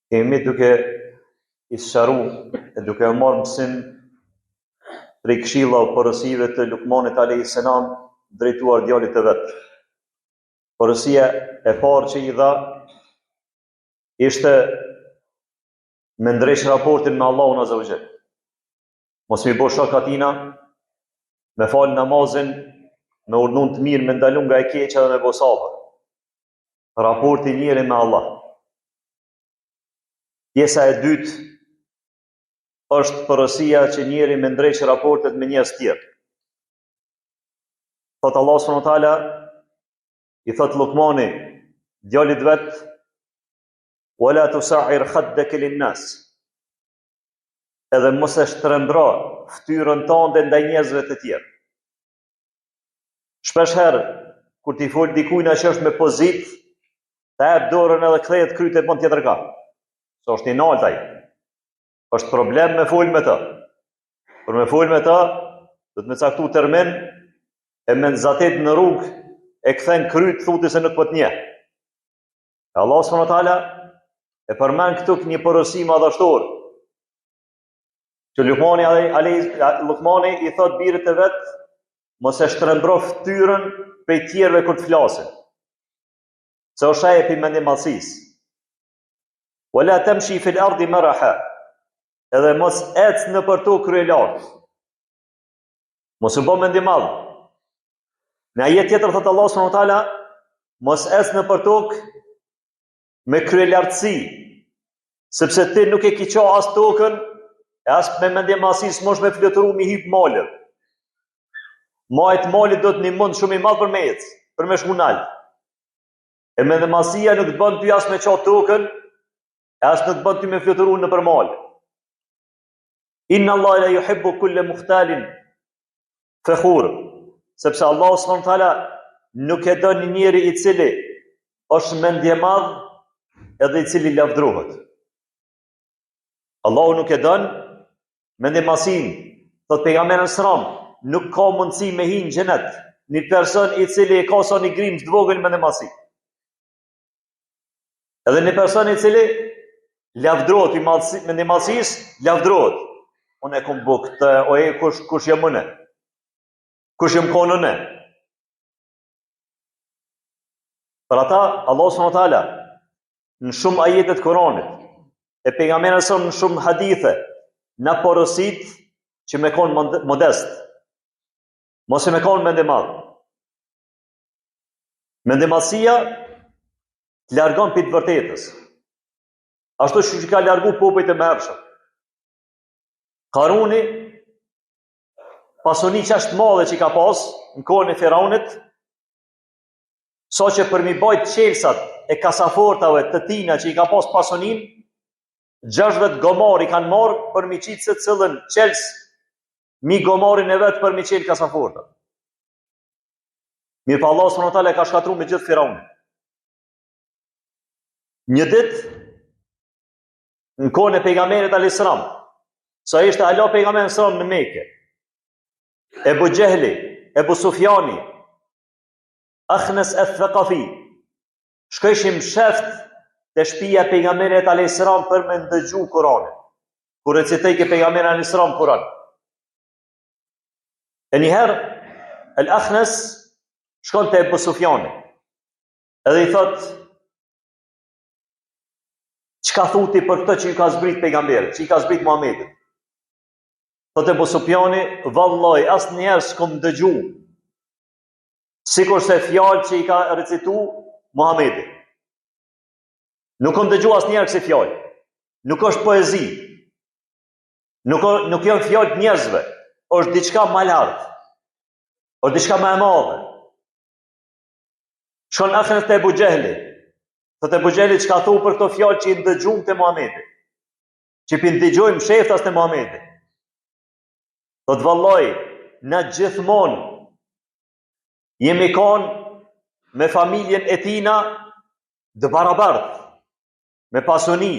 kemi duke i sqaru e duke marrë mësim prej këshilla o porosive të Lukmanit alayhis salam drejtuar djalit të vet. Porosia e parë që i dha ishte me ndresh raportin me Allahun azza wa jall. Mos mi bësh shok atina, me fal namazin, me urdhun të mirë, me ndalun nga e keqja dhe me bë sabër. Raporti njëri me Allah. Pjesa e dytë është porosia që njeri me ndreq raportet me njerëz tjerë. Thot Allah subhanahu wa taala, i thot Lukmani djalit vet, wala tusa'ir khaddaka lin-nas. Edhe mos e shtrembro fytyrën tënde ndaj njerëzve të tjerë. Shpesh herë kur ti fol dikujt që është me pozit, ta jep dorën edhe kthehet kryt e bën tjetër ka. So është i nalt ai. Është problem me fol me të. Por me fol me të, do të më caktu termin e me nzatet në rrugë e kthen kryt thuti se nuk po të njeh. Allah subhanahu wa taala e përmend këtu një porosi madhështor. Që Lukmani i thot birit e vet, mos e shtrembro fytyrën prej tjerëve kur të flasin. Se është ai për mendimallësisë. Wala tamshi fil ardi maraha. Edhe mos ec në për tokë krye lartë. Mos u bë mendimall. Në ajet tjetër thot Allah subhanahu wa taala, mos ec në për tokë me krye lartësi, sepse ti nuk e ke qenë as tokën, e as me mendimallësisë mosh me fluturu mi hip malën. Majt malit do të një mund shumë i madh për me ec, për me shmunal. E mendimallësia nuk të bën ty as me qa tokën, e as nuk të bën ty me fluturu në për malë. Inna Allah la yuhibbu kulla mukhtalin fakhur. Sepse Allah subhanahu wa taala nuk e don një njeri i cili është mendje madh edhe i cili lavdrohet. Allahu nuk e don mendimallësinë. Thot pejgamberi sallallahu nuk ka mundësi me hinë xhenet një person i cili e ka sa një grimës të vogël mendimallësi. Edhe një person i cili lavdrohet i mendimallësisë, lavdrohet. Unë e kom bu këtë, oje, kush jam unë? Kush jam konën e? Për ata, Allah subhanahu wa taala, në shumë ajetet Kuranit, e pejgamberi son në shumë hadithe, na porosit që me konë modest, mos e me konë mendimall. Mendimallësia të largon për të vërtetës. Ashtu që ka largu popujt e mëhershëm. Karuni, pasoni që është madhe që ka pas, në kohën e Firaunit, sa që për mi bajt qelsat e kasafortave të tina që i ka pas pasonin, 6 gomari kanë marrë për mi qitë se cëllën qels, mi gomarin e vetë për mi qelë kasaforta. Mirë pa Allah subhanahu wa taala ka shkatru me gjithë Firaunin. Një ditë, në kohën e pejgamberit alayhis salam, sa ishte ala pejgamberi sallallahu në Mekë, Ebu Jehli, Ebu Sufjani, Akhnas al-Thaqafi, shkëshim sheft të shtëpia e pejgamberit alayhis salam për me ndëgju Kur'anin. Kur recitoi ke pejgamberi alayhis salam Kur'an. E njëherë, al-Akhnas shkon të Ebu Sufjani, edhe i thot, çka thuti për këtë që i ka zbrit pejgamberit, që i ka zbrit Muhamedit? Thot Ebu Sufjani, vallaj, asë njerë s'kom dëgju, sikur se fjalë që i ka recitu Muhamedi. Nuk kom dëgju asë njerë kësi fjalë. Nuk është poezi. Nuk janë fjalë të njerëzve. Është diçka më lartë. Është diçka më e madhe. Shkon Akhnas te Ebu Jehli. Thot Ebu Jehli çka thu për këto fjalë që i ndëgjum te Muhamedi. Që i ndëgjojmë sheftas te Muhamedi. Thot vallaj, na gjithmonë jemi kanë me familjen e tina dë barabartë, me pasoni,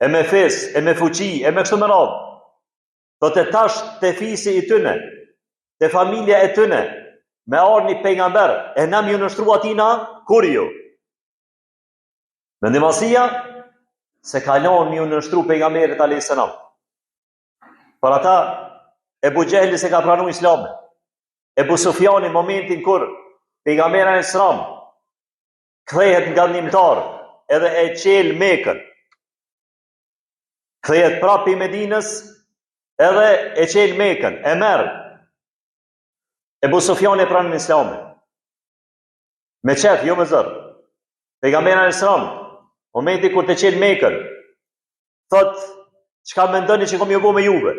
e me fes, e me fuqi, e me kështu me radhë. Thot e tash të fisi i tyne, të familja e tyne, me arë një pejgamber, e nam ju nështru atina, kur ju? Mendimallësia se kalon mi u nështru pejgamberit a.s. Për ata, Ebu Gjehli se ka pranu islamin. Ebu Sufjani momentin kur pejgamberi a.s. kthehet nga ndihmtar edhe e qel Mekën. Kthehet prapë i Medinës edhe e qel Mekën, e merr. Ebu Sufjani pranon islamin. Me qef, jo me zër. Pejgamberi a.s. momenti kur të qel Mekën, thot, çka mendoni që kom ju bo me juve?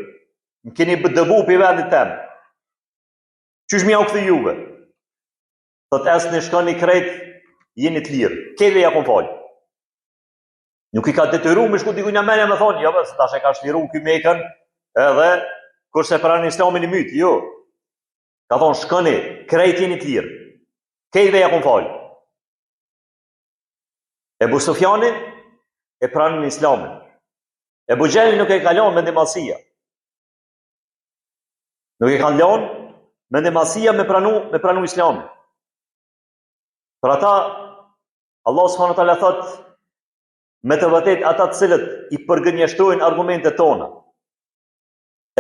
Më keni dëbu për vendit tem. Qysh mi ja u kthy juve? Thot, në shkoni krejt, jeni të lirë. Kedhe ja kom falë. Nuk i ka detyru me shku dikujna menja me thonë, jo, bës, tash e ka shliru ky Mekën, edhe kurse pranon islamin i myt, jo. Ka thonë, shkoni, krejt jeni të lirë. Kedhe ja kom falë. Ebu Sufjani e pranon islamin. Ebu Gjehli nuk e kalon me ndihmësia. Nuk e kanë lënë me ndihmësia me pranu islamin. Për ata, Allah subhanahu wa taala thot, me të vërtet ata të cilët i përgënjeshtrojnë argumentet tona,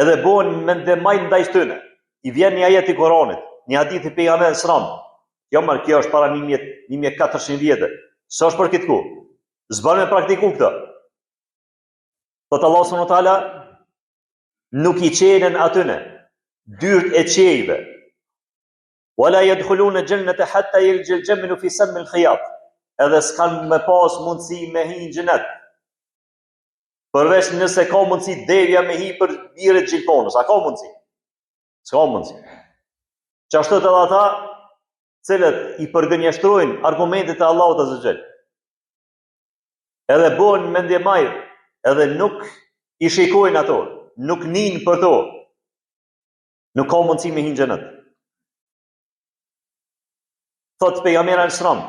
edhe bojnë me ndemajt ndaj tyne, i vjen një ajet i Koranit, një hadith i pejgamberit sallallahu alajhi wasallam. Jo, marr, kjo është para 1400 vjetë. Së është për këtë ku? Zbën me praktiku këtë. Thot Allah subhanahu wa taala, nuk i qenen atyne dyrt e qejve. Wala yadkhuluna jannata hatta yaljal jamlu fi sam al-khiyat. Edhe s'kan me pas mundësi me hi në xhenet. Përveç nëse ka mundësi devja me hi për birët gjilponës. A ka mundësi? S'ka mundësi. Qashtu edhe ata, cilët i përgënjeshtrojnë argumentet e Allahut azza wa jall. Edhe bojnë mendjemaj, edhe nuk i shikojnë ato, nuk nin për to. Nuk ka mundësi me hi në xhenet. Thot pejgamberi al-Islam,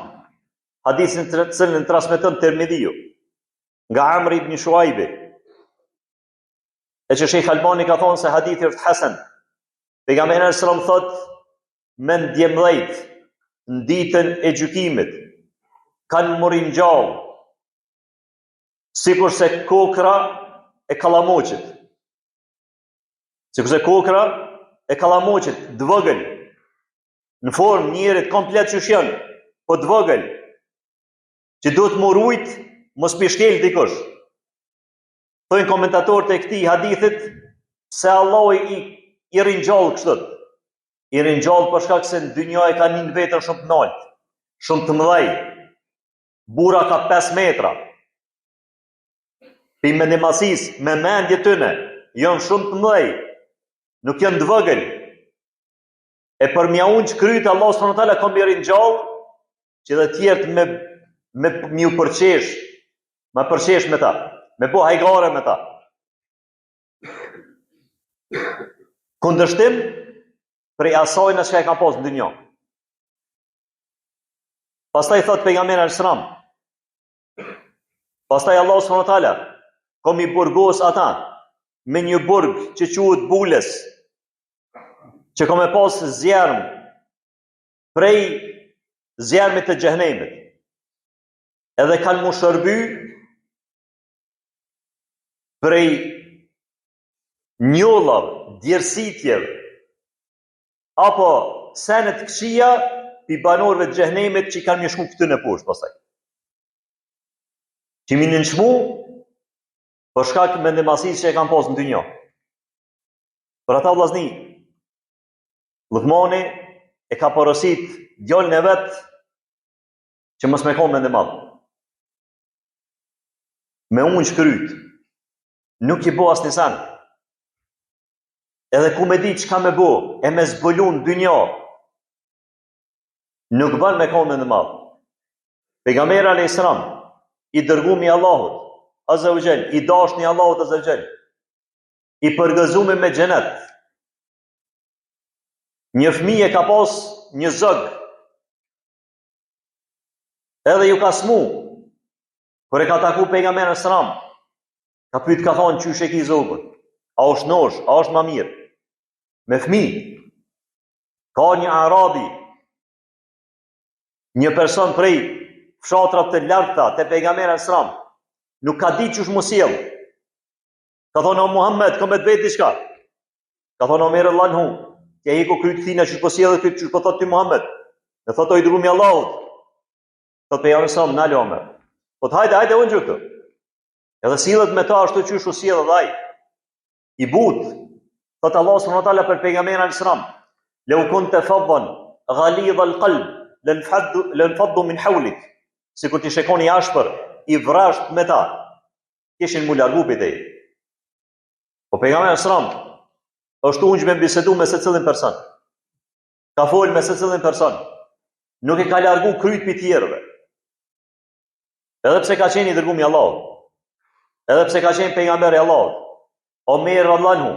hadithin të cilën transmeton Tirmidhiu, nga Amr ibn Shuaibi, e që Sheikh Albani ka thonë se hadithi është hasan. Pejgamberi al-Islam thot, me ndjemdhejt në ditën e gjykimit kanë morin gjallë, sikur se kokra e kallamoqit. Sikur se kokra e kallamoqit, dvogël, në formë njerit komplet që shjën, po dvogël, që duhet morujt, mos pishkel dikush. Thojnë komentatorët e këtij hadithit, se Allah i ringjall kështët. I ringjall për shkak se në dynja e ka një vetër shumë të nalt, shumë të mëdhej. Bura ka 5 metra. Për mendjemasis, me mendje tëne, janë shumë të mëdhej, nuk janë të vogël. E për mja unë që krytë, Allah subhanahu wa taala ka më ringjall, që dhe tjertë me u përqesh, me përqesh me ta, me bo hajgare me ta. Kundërshtim, prej asajnë që e ka pas në dynjë. Pastaj thot pejgamberi al-Islam. Pastaj Allah subhanahu wa taala kom i burgos ata me një burg që quhet Bules, që kom e pas zjarm prej zjarmit të xhehenemit. Edhe kanë mu shërby prej njollav, djersitjev, apo senet këqija pi banorëve të xhehenemit që kanë mjeshku këtë në poshtë pastaj. Që mi nënçmu për shkak mendjemasis që e kanë pas në dynjë. Për ata vllazni, Lukmani e ka porosit djalin e vet që mos me konë mendje madh. Me unë shkryt, nuk i bo as një sen. Edhe ku me di çka me bo, e me zbulun dynjë, nuk ban me konë mendje madh. Pejgamberi alayhis salam, i dërgumi Allahut azza wa jall, i dashni Allahut azza wa jall, i përgëzuar me xhenet. Një fëmijë ka pas një zog, edhe ju ka smu, kur e ka taku pejgamberin sallam, ka pyet, ka thonë, qysh e ki zogun? A është nosh, a është ma mirë? Me fëmijë. Ka një arabi, një person prej fshatrat të larta të pejgamberit sallam, nuk ka ditë çush mos sjell. Ka thonë o Muhammed, kom me të vetë diçka. Ka thonë Omer Allahu anhu, ti ai ku kryt thina çush po sjell ti çush po thot ti Muhammed. Ne thot o i dërguari i Allahut. Thot pejgamberi sa më nalo Omer. Po hajde unë këtu. Edhe sillet me ta ashtu çush u sjell edhe ai. I but. Thot Allah subhanahu wa taala për pejgamberin al-Islam. Law kunta faddan ghalidh al-qalb lanfaddu min hawlik. Sikur ti shekoni ashpër, i vrasht me ta. Kishin mu largu për teje. Po pejgamberi al-Islam është unë që me bisedu me secilin person. Ka fol me secilin person. Nuk e ka largu kryt për tjerëve. Edhe pse ka qenë i dërguari i Allahut. Edhe pse ka qenë pejgamberi i Allahut. Omer Allahu.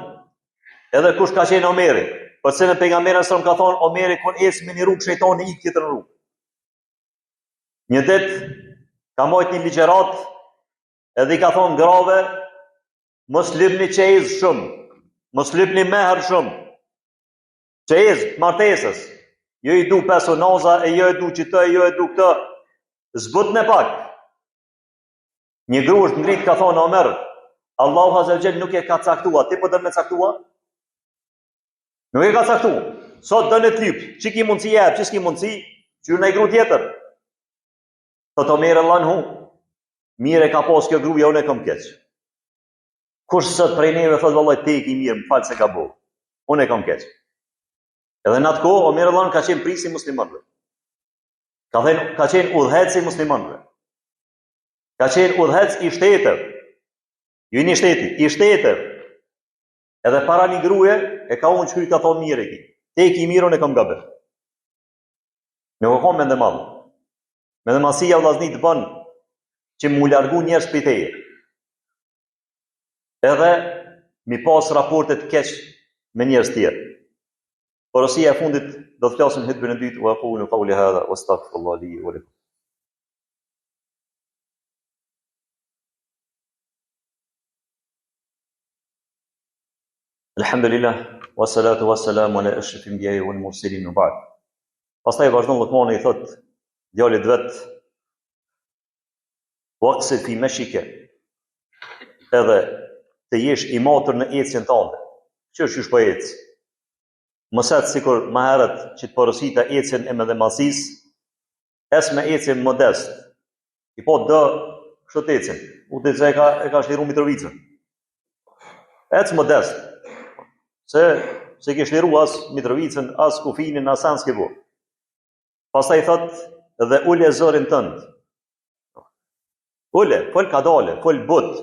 Edhe kush ka qenë Omeri? Përse me pejgamberin sa ka thonë Omeri kur ecë me një rrugë shejtani ik tjetër rrugë. Një ditë ka marrë një ligjërat edhe i ka thonë grave mos lypni çejiz shumë, mos lypni meher shumë. Çejiz martesës. Jo i du personaza e jo i du qëtë, jo i du këtë. Zbutni pak. Një gruash ngrit ka thonë Omer, Allahu Azza wa Jall nuk e ka caktuar, ti po do me caktua? Nuk e ka caktuar. Sot do në të lyp, ç'i ki mundsi jep, ç'i s'ki mundsi, që në gru tjetër. Thot Omer Allahu anhu, mire ka pas kjo gruaja, unë e kam keq. Kush sot prej neve thot vallai tek i mirë, më fal se ka bëu. Unë e kam keq. Edhe në atë kohë Omer Allahu ka qenë prisi muslimanëve. Ka qenë udhëheci muslimanëve. Ka qenë udhëhec i shtetëve. Jo i një shteti, i shtetëve. Edhe para një gruje, e ka unë qëry ka thonë mirë e ki. Te ki mirë, unë e kam gabe. Nuk e kom me ndë madhë. Me ndë masia vllazni të banë që mu largu njerës për teje. Edhe mi pas raportet keq me njerës tjerë. Porosia e fundit do të flasim hutbën e dytë, wa aqulu qawli hadha wastaghfirullaha li wa lakum. Alhamdulillah, wassalatu wassalamu ala ashrafil anbiya'i wal mursalin wa ba'd. Pastaj vazhdon Luqmani i thot djalit vet, waqsid fi mashika. Edhe të jesh i matër në ecjen tënde. Ç'është po ec? Mos atë sikur më herët që të porosita ecjen e mëdhëmësis, es me ecjen modest. I po do kështu të ecjen. U të e ka shliru Mitrovicën. Ec modest. Se ke shliru as Mitrovicën, as Kufinin, as Anskebo. Pastaj thot dhe ule zërin tënd. Ule, fol kadale, fol but.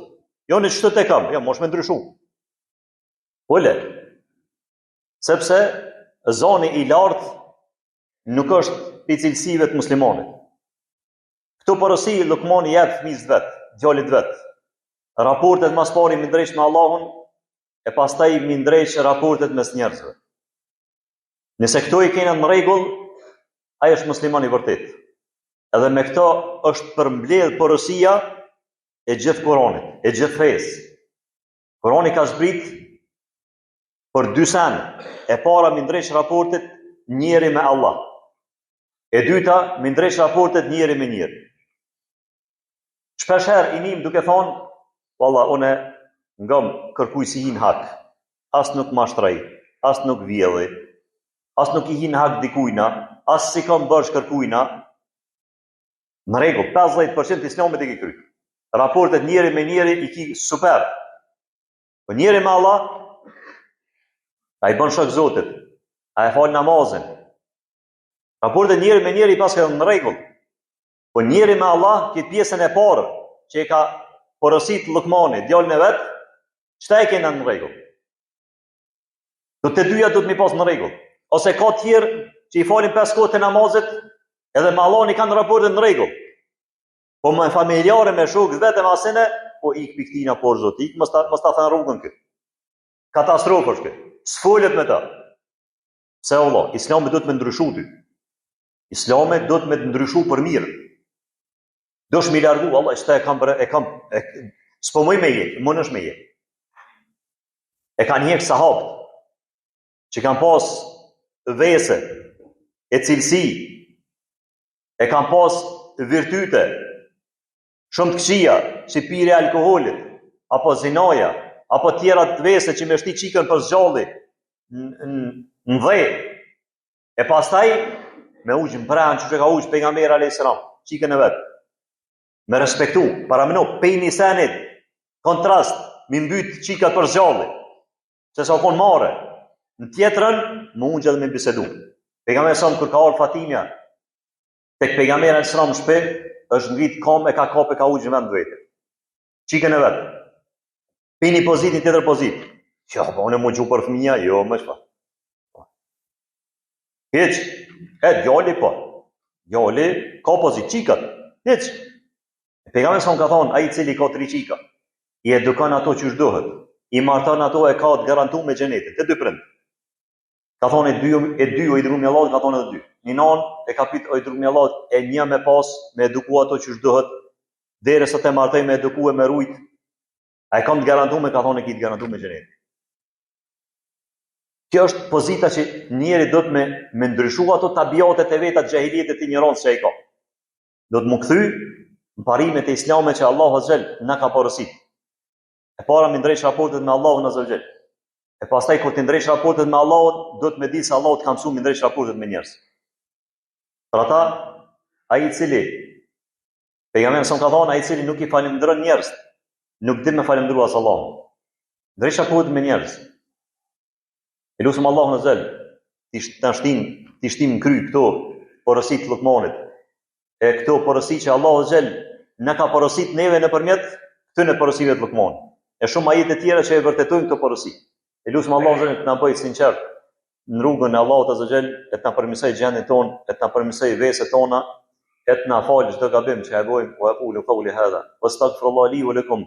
Jo në çto të kam, jo mosh me ndryshu. Ule. Sepse zoni i lartë nuk është për cilësive të muslimonit. Këtu porosi Luqmani jep fëmijës vet, djalit vet. Raportet mas pari mi ndrejsh me Allahun, e pastaj mi ndrejsh raportet mes njerëzve. Nëse këto i kenen në rregull, ai është musliman i vërtet. Edhe me këto është përmbledh porosia e gjithë Kuranit, e gjithë fesë. Kurani ka zbrit për dy sen. E para mi ndrejsh raportet njeri me Allah. E dyta mi ndrejsh raportet njeri me njeri. Shpesher i nim duke thonë, valla, une ngam kërkuj si hin hak. As nuk mashtrej, as nuk vjedhi, as nuk i hin hak dikujna, as si kam bërsh kërkujna. Në rregull, 50% islamit e ki kryt. Raportet njeri me njeri i ki super. Po njeri me Allah, a i bën shok Zotit, a e fal namazin. Raportet njeri me njeri pas ka në rregull. Po njeri me Allah, këtë pjesën e parë, që e ka porosit Luqmani, djalin e vet, çta e kena në rregull? Do të dyja do të mi pas në rregull. Ose ka tjerë që i falin 5 kohë të namazit, edhe me Allahun i kanë raportet në rregull. Po me familjare, me shokë vetë me asene, po ik piktina por Zot, ik mos ta thënë rrugën kë. Katastrofë është kë. S'folet me ta. Se Allah, Islami do të me ndryshu ty. Islami do të me ndryshu për mirë. Do shmi largu, Allah, ishte s'po mëj me jetë, më nësh me jetë. E kanë hjek sahabët, që kanë pas vese, e cilësi, e kanë pas virtyte, shumë të këqija, si pirja e alkoolit, apo zinaja, apo tjera të vese që me shti qikën për zgjalli në dhe. E pastaj me uqë në pranë që ka uqë pejgamberi alayhis salam, qikën e vetë. Me respektu, paramenu, pej një senit, kontrast, mi mbyt qikat për zgjalli, se sa konë mare. Në tjetërën, më unë gjithë me bisedu. Pejgamberi sa kur ka orë Fatimja, tek pejgamberi alayhis salam në shpe, është ngrit kam e ka kap e ka uqë në vend vetë. Qikën e vetë. Pej një pozit, një tjetër pozit. Jo, po unë e mu gju për fëmija, jo, më shpa. Heq, djali po. Djali ka pozit, qikat. Heq. Pejgamberi sa ka thonë, ai i cili ka 3 qika, i edukon ato që shdohet, i marton ato e ka të garantuar me xhenetin, të dy prind. Ka thonë e dy o i dërguari i Allahut, ka thonë edhe 2. Një nan e ka pyet o i dërguari i Allahut, e një me pas me edukua ato që shdohet, derisa të martoj me edukue me rujt. Ai kam të garantuar me, ka thonë e ki të garantuar me xhenetin. Kjo është pozita që njeri do të me ndryshu ato tabiatet e veta të xahiliyetit të ignorancës që ai ka. Do të më kthy në parimet e Islamit që Allahu Azza na ka porosit. E para me ndrejsh raportet me Allahun Azza Jall. E pastaj kur të ndrejsh raportet me Allahun, do të me di se Allahu të ka mësuar me ndrejsh raportet me njerëz. Për ata, ai i cili pejgamberi sa ka thonë, ai i cili nuk i falendron njerëz, nuk din me falendrua as Allahun. Ndrejsh raportet me njerëz. E lutem Allahun Azza Jall, ti shtim kry këto porosit të Lukmanit. E këto porosit që Allahu Azza Jall na ka porosit neve nëpërmjet këtyre porosive të Lukmanit. E shumë ajete tjera që e vërtetojnë këto porosi. E lutem Allahu Azza Jall të na bëjë sinqert në rrugën e Allahut Azza Jall, e të na përmirësoj gjendjen tonë, e të na përmirësoj veset tona, e të na falë çdo gabim që e bëjmë. Wa aqulu qawli hadha wastaghfirullaha li wa lakum.